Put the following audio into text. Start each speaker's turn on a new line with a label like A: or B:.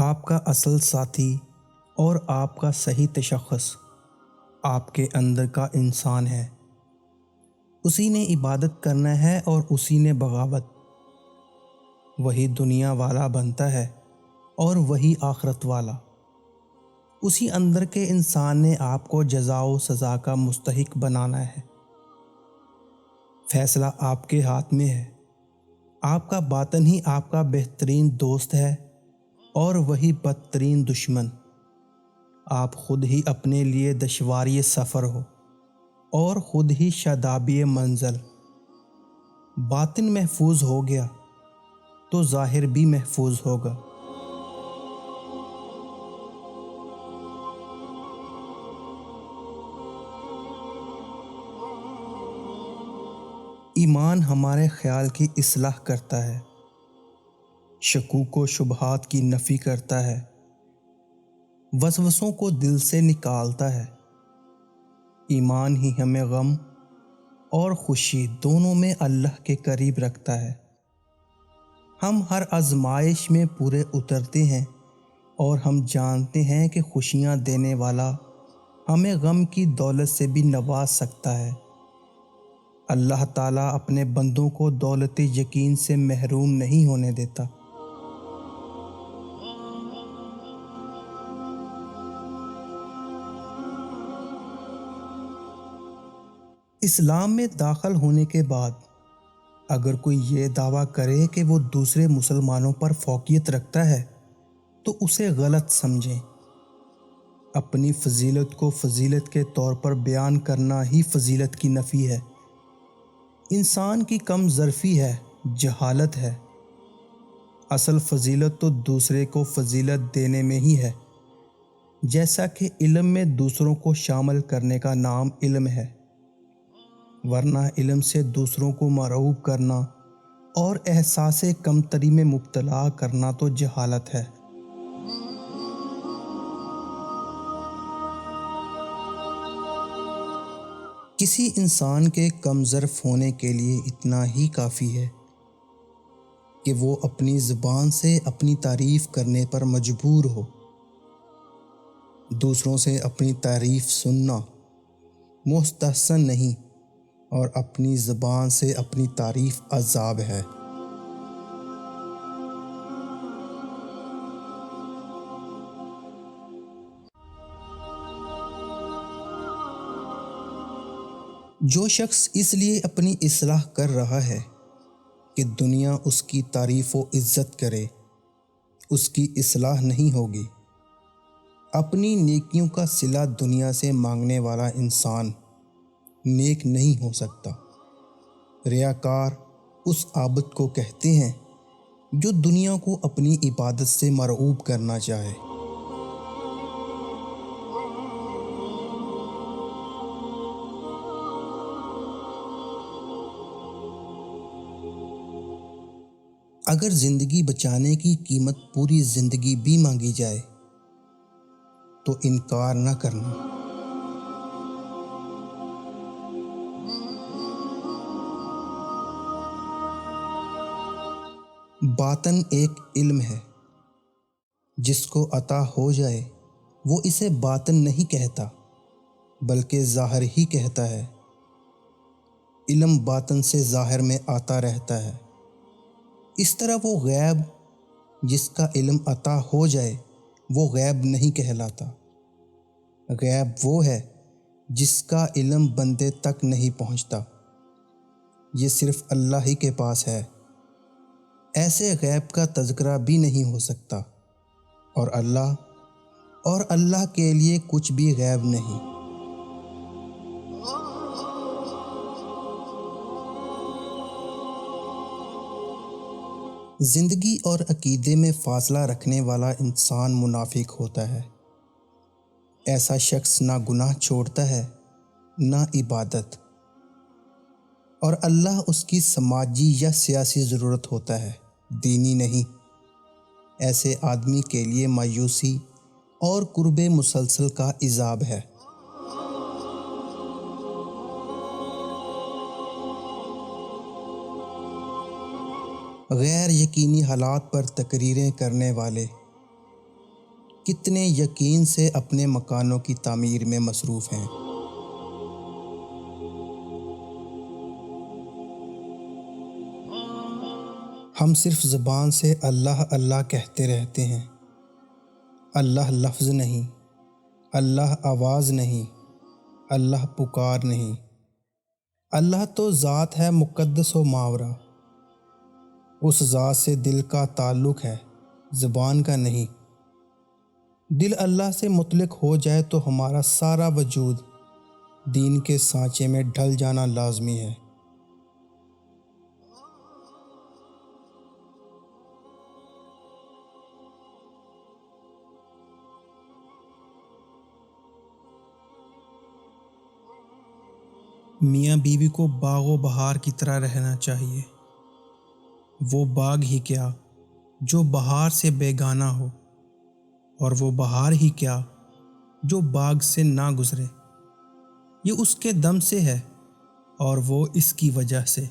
A: آپ کا اصل ساتھی اور آپ کا صحیح تشخص آپ کے اندر کا انسان ہے۔ اسی نے عبادت کرنا ہے اور اسی نے بغاوت۔ وہی دنیا والا بنتا ہے اور وہی آخرت والا۔ اسی اندر کے انسان نے آپ کو جزا و سزا کا مستحق بنانا ہے۔ فیصلہ آپ کے ہاتھ میں ہے۔ آپ کا باطن ہی آپ کا بہترین دوست ہے اور وہی بدترین دشمن۔ آپ خود ہی اپنے لیے دشواری سفر ہو اور خود ہی شادابی منزل۔ باطن محفوظ ہو گیا تو ظاہر بھی محفوظ ہوگا۔ ایمان ہمارے خیال کی اصلاح کرتا ہے، شکوک و شبہات کی نفی کرتا ہے، وسوسوں کو دل سے نکالتا ہے۔ ایمان ہی ہمیں غم اور خوشی دونوں میں اللہ کے قریب رکھتا ہے۔ ہم ہر آزمائش میں پورے اترتے ہیں اور ہم جانتے ہیں کہ خوشیاں دینے والا ہمیں غم کی دولت سے بھی نواز سکتا ہے۔ اللہ تعالیٰ اپنے بندوں کو دولت یقین سے محروم نہیں ہونے دیتا۔ اسلام میں داخل ہونے کے بعد اگر کوئی یہ دعویٰ کرے کہ وہ دوسرے مسلمانوں پر فوقیت رکھتا ہے تو اسے غلط سمجھیں۔ اپنی فضیلت کو فضیلت کے طور پر بیان کرنا ہی فضیلت کی نفی ہے۔ انسان کی کم ظرفی ہے، جہالت ہے۔ اصل فضیلت تو دوسرے کو فضیلت دینے میں ہی ہے، جیسا کہ علم میں دوسروں کو شامل کرنے کا نام علم ہے، ورنہ علم سے دوسروں کو مرعوب کرنا اور احساس کمتری میں مبتلا کرنا تو جہالت ہے۔ کسی انسان کے کم ظرف ہونے کے لیے اتنا ہی کافی ہے کہ وہ اپنی زبان سے اپنی تعریف کرنے پر مجبور ہو۔ دوسروں سے اپنی تعریف سننا مستحسن نہیں اور اپنی زبان سے اپنی تعریف عذاب ہے۔ جو شخص اس لیے اپنی اصلاح کر رہا ہے کہ دنیا اس کی تعریف و عزت کرے، اس کی اصلاح نہیں ہوگی۔ اپنی نیکیوں کا صلہ دنیا سے مانگنے والا انسان نیک نہیں ہو سکتا۔ ریاکار اس عابد کو کہتے ہیں جو دنیا کو اپنی عبادت سے مرعوب کرنا چاہے۔ اگر زندگی بچانے کی قیمت پوری زندگی بھی مانگی جائے تو انکار نہ کرنا۔ باطن ایک علم ہے، جس کو عطا ہو جائے وہ اسے باطن نہیں کہتا بلکہ ظاہر ہی کہتا ہے۔ علم باطن سے ظاہر میں آتا رہتا ہے۔ اس طرح وہ غیب جس کا علم عطا ہو جائے وہ غیب نہیں کہلاتا۔ غیب وہ ہے جس کا علم بندے تک نہیں پہنچتا، یہ صرف اللہ ہی کے پاس ہے۔ ایسے غیب کا تذکرہ بھی نہیں ہو سکتا، اور اللہ کے لیے کچھ بھی غیب نہیں۔ زندگی اور عقیدے میں فاصلہ رکھنے والا انسان منافق ہوتا ہے۔ ایسا شخص نہ گناہ چھوڑتا ہے نہ عبادت، اور اللہ اس کی سماجی یا سیاسی ضرورت ہوتا ہے، دینی نہیں۔ ایسے آدمی کے لیے مایوسی اور قرب مسلسل کا عذاب ہے۔ غیر یقینی حالات پر تقریریں کرنے والے کتنے یقین سے اپنے مکانوں کی تعمیر میں مصروف ہیں۔ ہم صرف زبان سے اللہ اللہ کہتے رہتے ہیں۔ اللہ لفظ نہیں، اللہ آواز نہیں، اللہ پکار نہیں۔ اللہ تو ذات ہے مقدس و ماورا، اس ذات سے دل کا تعلق ہے، زبان کا نہیں۔ دل اللہ سے متعلق ہو جائے تو ہمارا سارا وجود دین کے سانچے میں ڈھل جانا لازمی ہے۔ میاں بیوی کو باغ و بہار کی طرح رہنا چاہیے۔ وہ باغ ہی کیا جو بہار سے بیگانہ ہو، اور وہ بہار ہی کیا جو باغ سے نہ گزرے۔ یہ اس کے دم سے ہے اور وہ اس کی وجہ سے۔